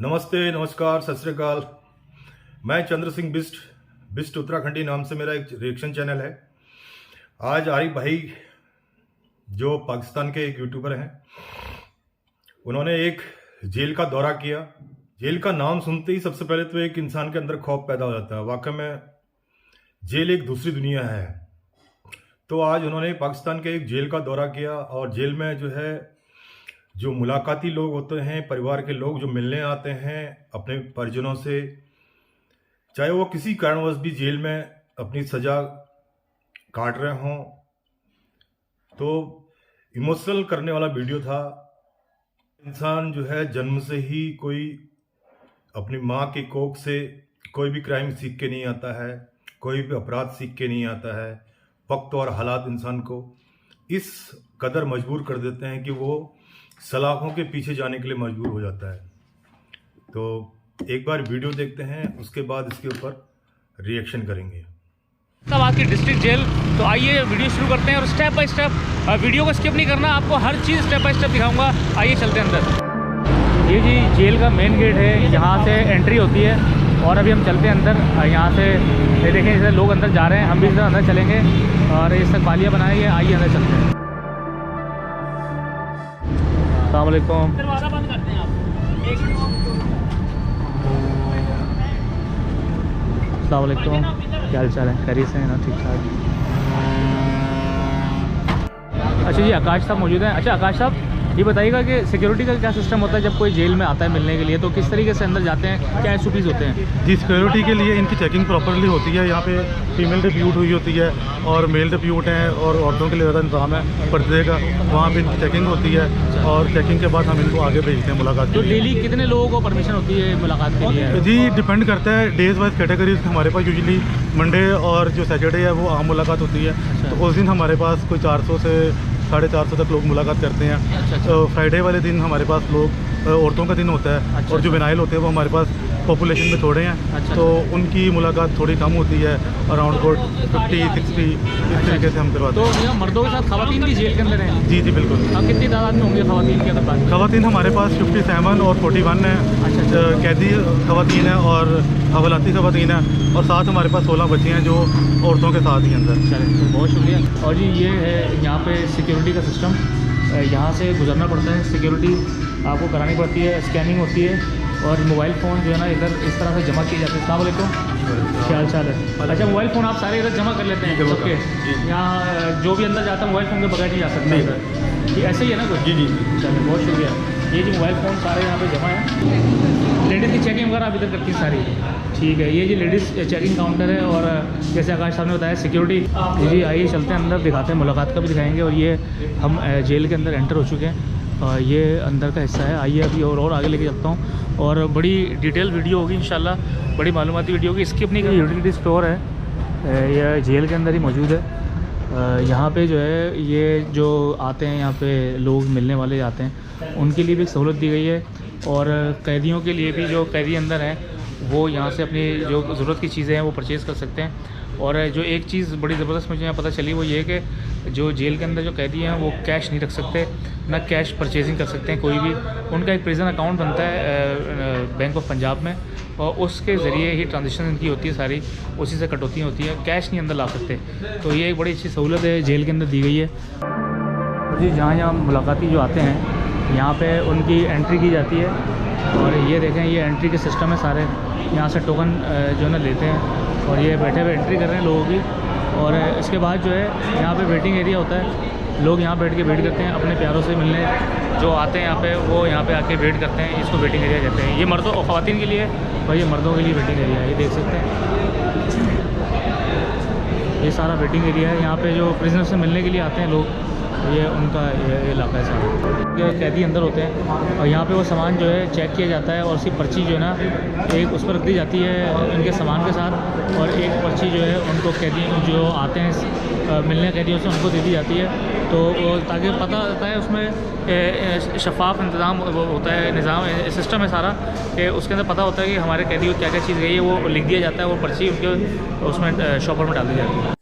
नमस्ते, नमस्कार, सत श्री अकाल। मैं चंद्र सिंह बिस्ट उत्तराखंडी नाम से मेरा एक रिएक्शन चैनल है। आज आरिफ भाई जो पाकिस्तान के एक यूट्यूबर हैं, उन्होंने एक जेल का दौरा किया। जेल का नाम सुनते ही सबसे पहले तो एक इंसान के अंदर खौफ पैदा हो जाता है। वाकई में जेल एक दूसरी दुनिया है। तो आज उन्होंने पाकिस्तान के एक जेल का दौरा किया और जेल में जो मुलाकाती लोग होते हैं, परिवार के लोग जो मिलने आते हैं अपने परिजनों से, चाहे वो किसी कारणवश भी जेल में अपनी सज़ा काट रहे हों, तो इमोशनल करने वाला वीडियो था। इंसान जन्म से ही कोई अपनी माँ की कोख से कोई भी क्राइम सीख के नहीं आता है, कोई भी अपराध सीख के नहीं आता है। वक्त और हालात इंसान को इस कदर मजबूर कर देते हैं कि वो सलाखों के पीछे जाने के लिए मजबूर हो जाता है। तो एक बार वीडियो देखते हैं, उसके बाद इसके ऊपर रिएक्शन करेंगे। तब आपकी डिस्ट्रिक्ट जेल। तो आइए वीडियो शुरू करते हैं और स्टेप बाय स्टेप, वीडियो को स्किप नहीं करना, आपको हर चीज़ स्टेप बाय स्टेप दिखाऊंगा। आइए चलते हैं अंदर। ये जी जेल का मेन गेट है, यहाँ से एंट्री होती है और अभी हम चलते हैं अंदर। यहाँ से ये देखें, जैसे लोग अंदर जा रहे हैं, हम भी इधर अंदर चलेंगे और इस तक बालियाँ बनाई है। आइए अंदर चलते हैं। अस्सलाम वालेकुम। दरवाज़ा बंद करते हैं आप। अस्सलाम वालेकुम, क्या हाल चाल है? खैरियत से हैं ना? ठीक ठाक। अच्छा जी, आकाश साहब मौजूद हैं। अच्छा आकाश साहब, ये बताइएगा कि सिक्योरिटी का क्या सिस्टम होता है जब कोई जेल में आता है मिलने के लिए, तो किस तरीके से अंदर जाते हैं, क्या एसओपीज़ होते हैं? जी, सिक्योरिटी के लिए इनकी चेकिंग प्रॉपरली होती है। यहाँ पे फीमेल डिप्यूट हुई होती है और मेल डिप्यूट हैं, और औरतों के लिए ज़्यादा इंतजाम है पर्दे का। वहाँ पे इनकी चेकिंग होती है और चेकिंग के बाद हम इनको आगे भेजते हैं मुलाकात। तो डेली कितने लोगों को परमिशन होती है मुलाकात के लिए? जी, डिपेंड करता है डेज वाइज कैटेगरीज। हमारे पास यूजुअली मंडे और जो सैटरडे है वो आम मुलाकात होती है। तो उस दिन हमारे पास कोई 400 से 450 तक लोग मुलाकात करते हैं। तो फ्राइडे वाले दिन हमारे पास लोग औरतों का दिन होता है। और जो विनाइल होते हैं वो हमारे पास पॉपुलेशन में थोड़े हैं। तो उनकी मुलाकात थोड़ी कम होती है, अराउंड 50-60 इस तरीके से हम करवाते हैं। तो यहाँ मर्दों के साथ खवातीन भी जेल के अंदर हैं? जी जी बिल्कुल। अब कितनी तादाद में होंगे खवातीन की अगर बात? खवातीन हमारे पास 57 और 41 है। कैदी खवातीन है और हवालाती खवातीन है, और साथ हमारे पास 16 बच्चे हैं जो औरतों के साथ ही अंदर। चलें, बहुत शुक्रिया। और जी ये है यहाँ पे सिक्योरिटी का सिस्टम। यहाँ से गुजरना पड़ता है, सिक्योरिटी आपको करानी पड़ती है, स्कैनिंग होती है और मोबाइल फ़ोन जो है ना इधर इस तरह से जमा किए जाते हैं। अस्सलाम वालेकुम, क्या हाल चाल है? अच्छा, मोबाइल फ़ोन आप सारे इधर जमा कर लेते हैं सबके? यहाँ जो भी अंदर जाता है मोबाइल फ़ोन के बगैर नहीं जा सकता इधर, ये ऐसे ही है ना कुछ? जी जी। चलिए, बहुत शुक्रिया। ये जो मोबाइल फ़ोन सारे यहाँ पे जमा है। लेडीज़ की चेकिंग वगैरह आप इधर करती हैं सारी? ठीक है। ये जी लेडीज़ चेकिंग काउंटर है। और जैसे आकाश साहब ने बताया सिक्योरिटी। जी आइए चलते हैं अंदर, दिखाते हैं, मुलाकात का भी दिखाएंगे। और ये हम जेल के अंदर एंटर हो चुके हैं और ये अंदर का हिस्सा है। आइए अभी और आगे लेके चलता हूँ और बड़ी डिटेल वीडियो होगी इंशाल्लाह, बड़ी मालूमाती वीडियो होगी। इसकी अपनी यूटिलिटी स्टोर है, ये जेल के अंदर ही मौजूद है। यहाँ पे जो है ये जो आते हैं यहाँ पे लोग मिलने वाले आते हैं, उनके लिए भी सहूलत दी गई है। और कैदियों के लिए भी, जो कैदी अंदर हैं वो यहाँ से अपनी जो ज़रूरत की चीज़ें हैं वो परचेज़ कर सकते हैं। और जो एक चीज़ बड़ी ज़बरदस्त मुझे यहाँ पता चली वो ये कि जो जेल के अंदर जो कैदी हैं वो कैश नहीं रख सकते, ना कैश परचेजिंग कर सकते हैं कोई भी। उनका एक प्रिजन अकाउंट बनता है बैंक ऑफ पंजाब में, और उसके ज़रिए ही ट्रांजेक्शन इनकी होती है सारी, उसी से कटौती होती है, कैश नहीं अंदर ला सकते। तो ये एक बड़ी अच्छी सहूलत है, जेल के अंदर दी गई है। जी जहाँ मुलाकाती जो आते हैं यहाँ पे उनकी एंट्री की जाती है। और ये देखें, ये एंट्री के सिस्टम है सारे। यहाँ से टोकन जो है ना लेते हैं और ये बैठे हुए एंट्री कर रहे हैं लोगों की। और इसके बाद जो है यहाँ पे वेटिंग एरिया होता है, लोग यहाँ बैठ के वेट करते हैं अपने प्यारों से मिलने। जो आते हैं यहाँ पे वो यहाँ पे आके वेट करते हैं, इसको वेटिंग एरिया कहते हैं। ये मर्दों और ख़वातीन के लिए और ये मर्दों के लिए वेटिंग एरिया है, ये देख सकते हैं। ये सारा वेटिंग एरिया है। यहाँ पे जो प्रिजनर से मिलने के लिए आते हैं लोग, ये उनका ये इलाका है सारा। कैदी अंदर होते हैं और यहाँ पे वो सामान जो है चेक किया जाता है और उसकी पर्ची जो है ना एक उस पर रख दी जाती है इनके सामान के साथ। और एक पर्ची जो है उनको कैदी जो आते हैं मिलने कैदियों से उनको दे दी जाती है, तो ताकि पता रहता है उसमें शफाफ इंतज़ाम होता है, निज़ाम सिस्टम है सारा कि उसके अंदर पता होता है कि हमारे कैदी को क्या क्या चीज़ गई है, वो लिख दिया जाता है, वो पर्ची उनके उसमें शॉपर में डाल दी जाती है।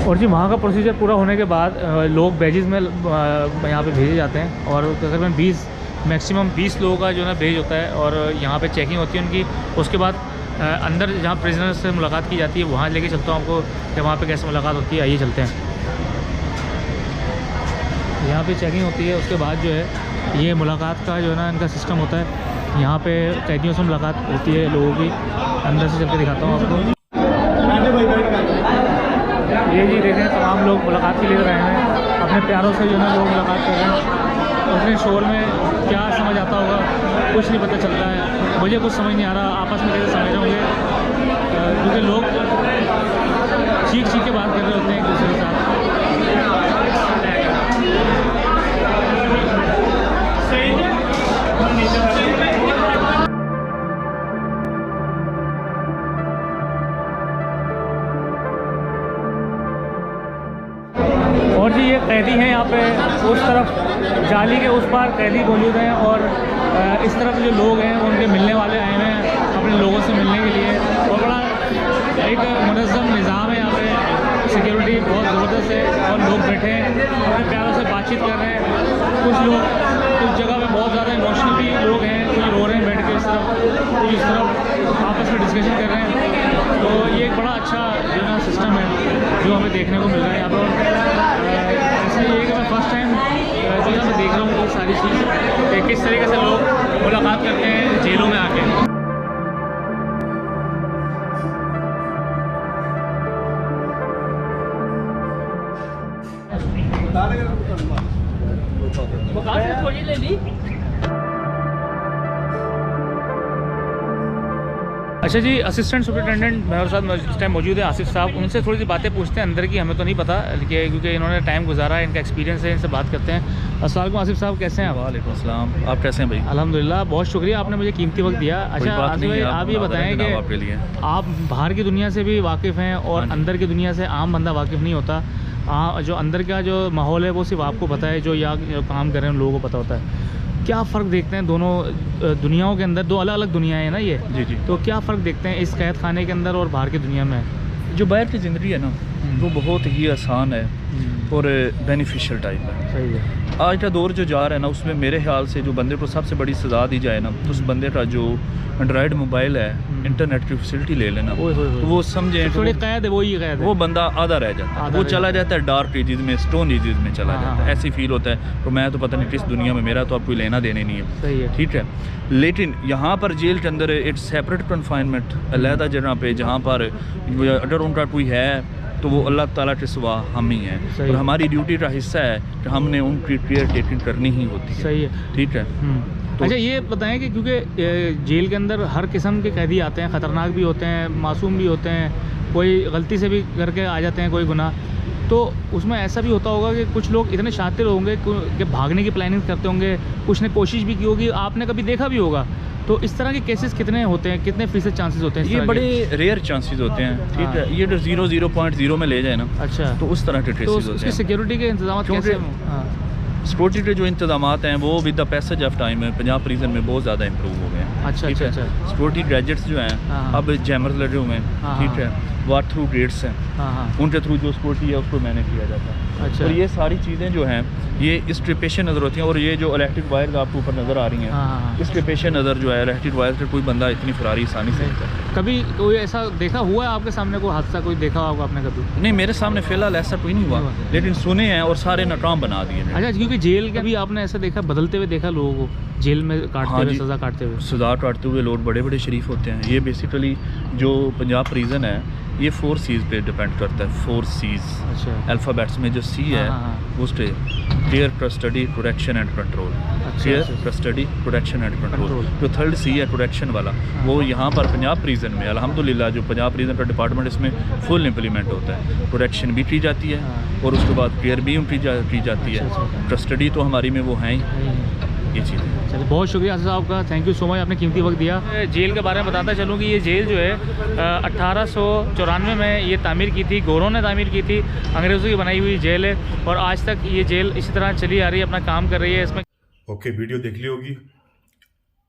और जी वहाँ का प्रोसीजर पूरा होने के बाद लोग बैजेस में यहाँ पे भेजे जाते हैं और तकरीबन 20 मैक्सिमम 20 लोगों का जो है ना बैज होता है और यहाँ पे चेकिंग होती है उनकी। उसके बाद अंदर जहाँ प्रिजनर्स से मुलाकात की जाती है वहाँ लेके चलता हूँ आपको कि वहाँ पे कैसे मुलाकात होती है। आइए चलते हैं। यहाँ पे चेकिंग होती है, उसके बाद जो है ये मुलाकात का जो है ना इनका सिस्टम होता है। यहाँ पे कैदियों से मुलाकात होती है लोगों की। अंदर से चल के दिखाता हूँ आपको। ये जी देखें तमाम लोग मुलाकात के लिए रहे हैं, अपने प्यारों से जो है लोग मुलाकात कर रहे हैं। अपने शोर में क्या समझ आता होगा कुछ नहीं पता चल रहा है, मुझे कुछ समझ नहीं आ रहा आपस में कैसे समझ रहे होंगे, क्योंकि लोग चीख के बात कर रहे होते हैं एक दूसरे के साथ। और जी ये कैदी हैं यहाँ पे, उस तरफ जाली के उस पार कैदी मौजूद हैं और इस तरफ जो लोग हैं उनके मिलने वाले आए हुए हैं अपने लोगों से मिलने के लिए। और बड़ा एक मुनज़्ज़म निज़ाम है यहाँ पे, सिक्योरिटी बहुत ज़बरदस्त है और लोग बैठे हैं अपने प्यारों से बातचीत कर रहे हैं। कुछ जगह पे बहुत ज़्यादा इमोशनल भी लोग हैं, कुछ रो रहे हैं बैठ के इस तरफ, कुछ इस तरफ आपस में डिस्कशन कर रहे हैं। तो ये एक बड़ा अच्छा जो ना सिस्टम है जो हमें देखने को मिल रहा है यहाँ पर। ऐसा ये है कि मैं फर्स्ट टाइम जो है मैं देख रहा हूँ ये सारी चीज़ किस तरीके से लोग मुलाकात करते हैं जेलों में आके। अच्छा जी, असिस्टेंट सुपरिटेंडेंट मेरे साथ इस टाइम मौजूद है आसिफ साहब। उनसे थोड़ी सी बातें पूछते हैं अंदर की, हमें तो नहीं पता क्योंकि इन्होंने टाइम गुजारा है, इनका एक्सपीरियंस है, इनसे बात करते हैं। अस्सलाम वालेकुम आसिफ साहब, कैसे हैं आप? वालेकुम अस्सलाम, आप कैसे हैं भाई? अल्हम्दुलिल्लाह, बहुत शुक्रिया, आपने मुझे कीमती वक्त दिया। अच्छा आसिफ भाई, आप ये बताएं कि आपके लिए आप बाहर की दुनिया से भी वाकिफ़ हैं और अंदर की दुनिया से आम बंदा वाकिफ़ नहीं होता। जो अंदर का जो माहौल है वो सिर्फ आपको पता है, जो यहाँ जो काम कर रहे हैं उन लोगों को पता होता है। क्या फ़र्क देखते हैं दोनों दुनियाओं के अंदर? दो अलग अलग दुनियाएं हैं ना ये। जी। तो क्या फ़र्क देखते हैं इस कैद खाने के अंदर और बाहर की दुनिया में? जो बाहर की ज़िंदगी है ना वो बहुत ही आसान है और बेनिफिशियल टाइप है। सही है। आज का दौर जो जा रहा है ना उसमें मेरे ख्याल से जो बंदे को सबसे बड़ी सज़ा दी जाए ना तो उस बंदे का जो एंड्रॉयड मोबाइल है, इंटरनेट की फैसिलिटी ले लेना, तो वो समझें थोड़ी कैद है, वही कैद है। वो बंदा आधा रह जाता है, वो चला जाता है डार्क एजेस में, स्टोन एजेस में चला जाता है। ऐसी फील होता है तो मैं तो पता नहीं किस दुनिया में, मेरा तो अब कोई लेना देने नहीं है। सही है, ठीक है। लेकिन यहाँ पर जेल के अंदर इट्स सेपरेट कन्फाइनमेंट, अलहदा जगह पे जहाँ पर अगर उनका कोई है तो वो अल्लाह ताला के सिवा हम ही हैं और हमारी ड्यूटी का हिस्सा है कि हमने उनकी केयर टेकिंग करनी ही होती है। सही है, ठीक है। तो अच्छा ये बताएं कि क्योंकि जेल के अंदर हर किस्म के कैदी आते हैं, ख़तरनाक भी होते हैं, मासूम भी होते हैं, कोई गलती से भी करके आ जाते हैं कोई गुनाह, तो उसमें ऐसा भी होता होगा कि कुछ लोग इतने शातिर होंगे कि भागने की प्लानिंग करते होंगे, कुछ ने कोशिश भी की होगी, आपने कभी देखा भी होगा। तो इस तरह के केसेस कितने होते हैं, कितने फीसद चांसेस होते हैं? ये बड़े रेयर चांसेस होते हैं। ठीक है। ये जो 0.0 में ले जाए ना, अच्छा, तो उस तरह के केसेस होते हैं। उसकी सिक्योरिटी के इंतजाम कैसे? सिक्योरिटी के जो इंतजाम हैं वो with the passage of time है पंजाब प्रिजन में बहुत ज़्यादा इंप्रूव हो गए हैं। अच्छा अच्छा अच्छा। सिक्योरिटी गैजेट्स जो हैं अब जैमर्स लगे हुए हैं। ठीक है। वार थ्रू गेट्स हैं, उनके थ्रू जो सिक्योरिटी है उसको मैनेज किया जाता है। अच्छा। और ये सारी चीज़ें जो हैं ये इस ट्रिप पेश नज़र होती हैं। और ये जो इलेक्ट्रिक वायर आपको ऊपर नज़र आ रही हैं, इस ट्रिप पेश नज़र जो है इलेक्ट्रिक वायर से कोई बंदा इतनी फरारी आसानी से कभी कोई ऐसा देखा हुआ है आपके सामने, कोई हादसा कोई देखा होगा आपने कभी? नहीं, मेरे सामने फ़िलहाल ऐसा कोई नहीं हुआ, लेकिन सुने हैं और सारे नाकाम बना दिए। अच्छा, क्योंकि जेल का भी आपने ऐसा देखा, बदलते हुए देखा लोगों को जेल में काटते हुए, सज़ा काटते हुए? सज़ा काटते हुए लोग बड़े बड़े शरीफ होते हैं। ये बेसिकली जो पंजाब प्रिजन है ये 4 C's पे डिपेंड करता है। 4 C's। अच्छा। अल्फ़ाबेट्स में जो C है वो care, custody, protection and control. Care, custody, protection and control. जो 3rd C है प्रोटेक्शन वाला, वो यहाँ पर पंजाब प्रिजन में अल्हम्दुलिल्लाह जो पंजाब प्रिजन का डिपार्टमेंट इसमें फुल इम्प्लीमेंट होता है। प्रोटेक्शन भी की जाती है और उसके बाद केयर भी की जाती है। कस्टडी तो हमारी में वो हैं ही, ये चीज़ें। चलिए, बहुत शुक्रिया आसिफ साहब का, थैंक यू सो मच, आपने कीमती वक्त दिया। जेल के बारे में बताता चलूँ कि ये जेल जो है 1894 में ये तामीर की थी, गोरों ने तामीर की थी, अंग्रेज़ों की बनाई हुई जेल है और आज तक ये जेल इसी तरह चली आ रही है, अपना काम कर रही है। इसमें ओके, वीडियो देख ली होगी।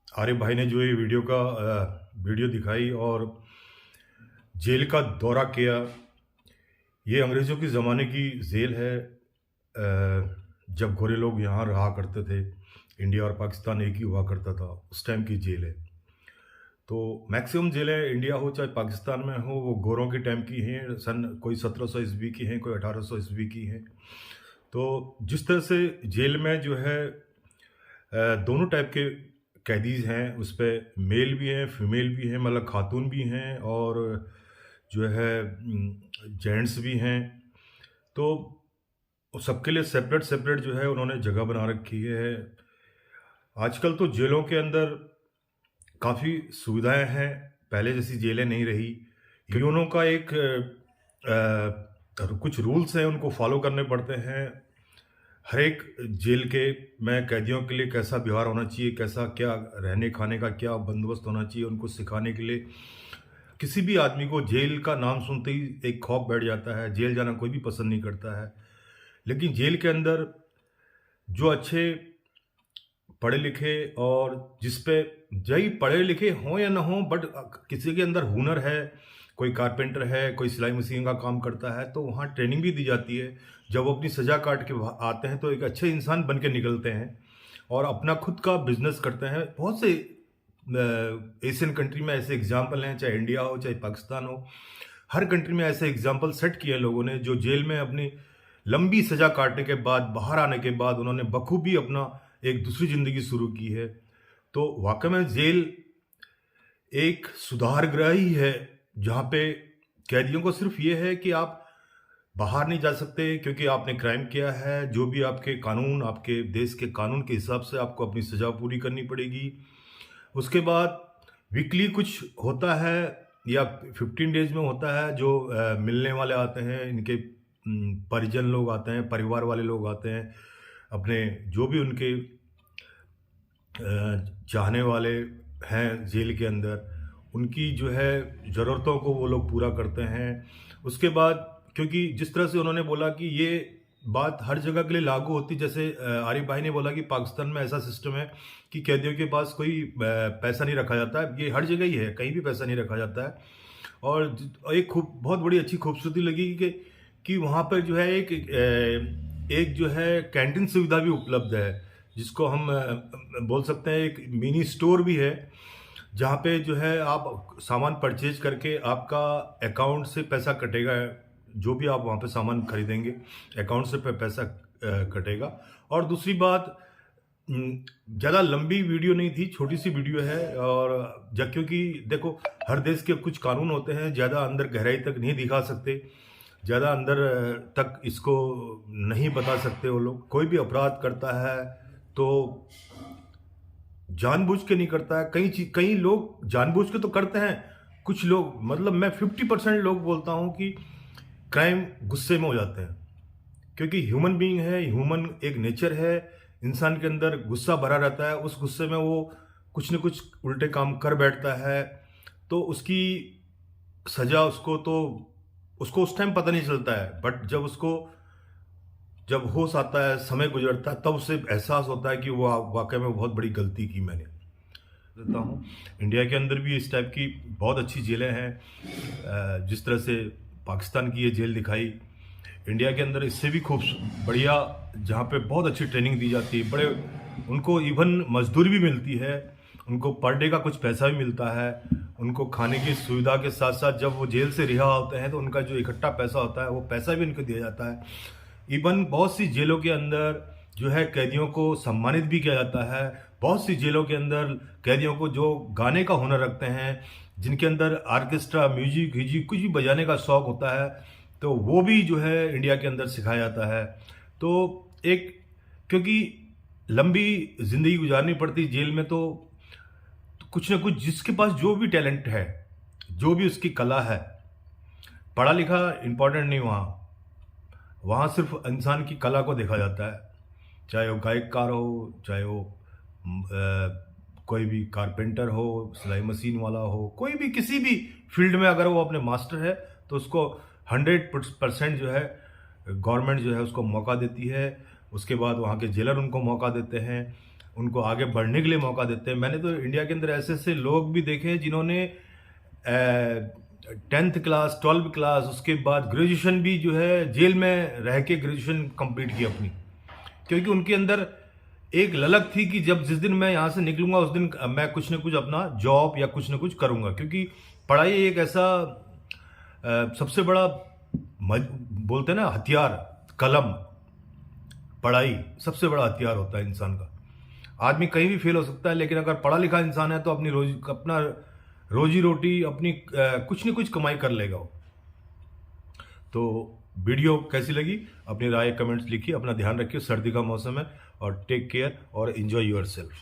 आरिफ भाई ने जो ये वीडियो दिखाई और जेल का दौरा किया, ये अंग्रेज़ों के ज़माने की जेल है। जब गोरे लोग यहाँ रहा करते थे, इंडिया और पाकिस्तान एक ही हुआ करता था, उस टाइम की जेल है। तो मैक्सिमम जेलें इंडिया हो चाहे पाकिस्तान में हो, वो गोरों के टाइम की हैं। सन कोई 1700 ईस्वी की हैं, कोई 1800 ईस्वी की हैं। तो जिस तरह से जेल में जो है दोनों टाइप के कैदीज हैं, उस पे मेल भी हैं, फीमेल भी हैं, मतलब खातून भी हैं, और जो है जेंट्स भी हैं। तो सबके लिए सेपरेट सेपरेट जो है उन्होंने जगह बना रखी है। आजकल तो जेलों के अंदर काफ़ी सुविधाएं हैं, पहले जैसी जेलें नहीं रही। यूनों का एक कुछ रूल्स हैं, उनको फॉलो करने पड़ते हैं। हर एक जेल के में कैदियों के लिए कैसा व्यवहार होना चाहिए, कैसा क्या रहने खाने का क्या बंदोबस्त होना चाहिए, उनको सिखाने के लिए। किसी भी आदमी को जेल का नाम सुनते ही एक खौफ बैठ जाता है, जेल जाना कोई भी पसंद नहीं करता है। लेकिन जेल के अंदर जो अच्छे पढ़े लिखे और जिस पे जय पढ़े लिखे हों या ना हों, बट किसी के अंदर हुनर है, कोई कारपेंटर है, कोई सिलाई मशीन का काम करता है, तो वहाँ ट्रेनिंग भी दी जाती है। जब वो अपनी सज़ा काट के आते हैं तो एक अच्छे इंसान बन के निकलते हैं और अपना खुद का बिजनेस करते हैं। बहुत से एशियन कंट्री में ऐसे एग्जाम्पल हैं, चाहे इंडिया हो चाहे पाकिस्तान हो, हर कंट्री में ऐसे एग्जाम्पल सेट किए लोगों ने, जो जेल में अपनी लंबी सज़ा काटने के बाद बाहर आने के बाद उन्होंने बखूबी अपना एक दूसरी ज़िंदगी शुरू की है। तो वाकई में जेल एक सुधार गृह ही है, जहाँ पे कैदियों को सिर्फ ये है कि आप बाहर नहीं जा सकते क्योंकि आपने क्राइम किया है। जो भी आपके कानून, आपके देश के कानून के हिसाब से आपको अपनी सज़ा पूरी करनी पड़ेगी। उसके बाद वीकली कुछ होता है या 15 डेज में होता है, जो मिलने वाले आते हैं, इनके परिजन लोग आते हैं, परिवार वाले लोग आते हैं, अपने जो भी उनके चाहने वाले हैं जेल के अंदर, उनकी जो है ज़रूरतों को वो लोग पूरा करते हैं। उसके बाद क्योंकि जिस तरह से उन्होंने बोला कि ये बात हर जगह के लिए लागू होती, जैसे आरिफ भाई ने बोला कि पाकिस्तान में ऐसा सिस्टम है कि कैदियों के पास कोई पैसा नहीं रखा जाता है। ये हर जगह ही है, कहीं भी पैसा नहीं रखा जाता है। और एक बहुत बड़ी अच्छी खूबसूरती लगी कि वहाँ पर जो है एक जो है कैंटीन सुविधा भी उपलब्ध है, जिसको हम बोल सकते हैं एक मिनी स्टोर भी है, जहाँ पे जो है आप सामान परचेज करके आपका अकाउंट से पैसा कटेगा। जो भी आप वहाँ पे सामान खरीदेंगे अकाउंट से पैसा कटेगा। और दूसरी बात, ज़्यादा लंबी वीडियो नहीं थी, छोटी सी वीडियो है। और क्योंकि देखो हर देश के कुछ कानून होते हैं, ज़्यादा अंदर गहराई तक नहीं दिखा सकते, ज़्यादा अंदर तक इसको नहीं बता सकते। वो लोग कोई भी अपराध करता है तो जानबूझ के नहीं करता है। कई लोग जानबूझ के तो करते हैं, कुछ लोग, मतलब मैं 50% लोग बोलता हूँ कि क्राइम गुस्से में हो जाते हैं, क्योंकि ह्यूमन बीइंग है, ह्यूमन एक नेचर है, इंसान के अंदर गुस्सा भरा रहता है। उस गुस्से में वो कुछ न कुछ उल्टे काम कर बैठता है, तो उसकी सज़ा उसको उस टाइम पता नहीं चलता है, बट जब होश आता है, समय गुजरता है, तब उसे एहसास होता है कि वो वाकई में बहुत बड़ी गलती की मैंने। देता हूँ इंडिया के अंदर भी इस टाइप की बहुत अच्छी जेलें हैं। जिस तरह से पाकिस्तान की ये जेल दिखाई, इंडिया के अंदर इससे भी खूब बढ़िया, जहाँ पे बहुत अच्छी ट्रेनिंग दी जाती है, बड़े उनको इवन मजदूरी भी मिलती है, उनको पर डे का कुछ पैसा भी मिलता है, उनको खाने की सुविधा के साथ साथ जब वो जेल से रिहा होते हैं तो उनका जो इकट्ठा पैसा होता है वो पैसा भी उनको दिया जाता है। इवन बहुत सी जेलों के अंदर जो है कैदियों को सम्मानित भी किया जाता है। बहुत सी जेलों के अंदर कैदियों को जो गाने का हुनर रखते हैं, जिनके अंदर आर्केस्ट्रा, म्यूजिक कुछ भी बजाने का शौक होता है, तो वो भी जो है इंडिया के अंदर सिखाया जाता है। तो क्योंकि लंबी जिंदगी गुजारनी पड़ती जेल में, तो कुछ ना कुछ जिसके पास जो भी टैलेंट है, जो भी उसकी कला है, पढ़ा लिखा इम्पोर्टेंट नहीं, वहाँ सिर्फ इंसान की कला को देखा जाता है। चाहे वो गायककार हो, चाहे वो कोई भी कारपेंटर हो, सिलाई मशीन वाला हो, कोई भी किसी भी फील्ड में अगर वो अपने मास्टर है तो उसको 100% जो है गवर्नमेंट जो है उसको मौका देती है। उसके बाद वहाँ के जेलर उनको मौका देते हैं, उनको आगे बढ़ने के लिए मौका देते हैं। मैंने तो इंडिया के अंदर ऐसे ऐसे लोग भी देखे हैं जिन्होंने 10th क्लास 12th क्लास, उसके बाद ग्रेजुएशन भी जो है जेल में रह के ग्रेजुएशन कंप्लीट की अपनी, क्योंकि उनके अंदर एक ललक थी कि जब जिस दिन मैं यहाँ से निकलूंगा उस दिन मैं कुछ न कुछ अपना जॉब या कुछ न कुछ करूंगा, क्योंकि पढ़ाई एक ऐसा सबसे बड़ा बोलते हैं ना हथियार, कलम, पढ़ाई सबसे बड़ा हथियार होता है इंसान का। आदमी कहीं भी फेल हो सकता है, लेकिन अगर पढ़ा लिखा इंसान है तो अपना रोजी रोटी अपनी कुछ न कुछ कमाई कर लेगा वो। तो वीडियो कैसी लगी अपनी राय कमेंट्स लिखिए, अपना ध्यान रखिए, सर्दी का मौसम है, और टेक केयर और एंजॉय योरसेल्फ।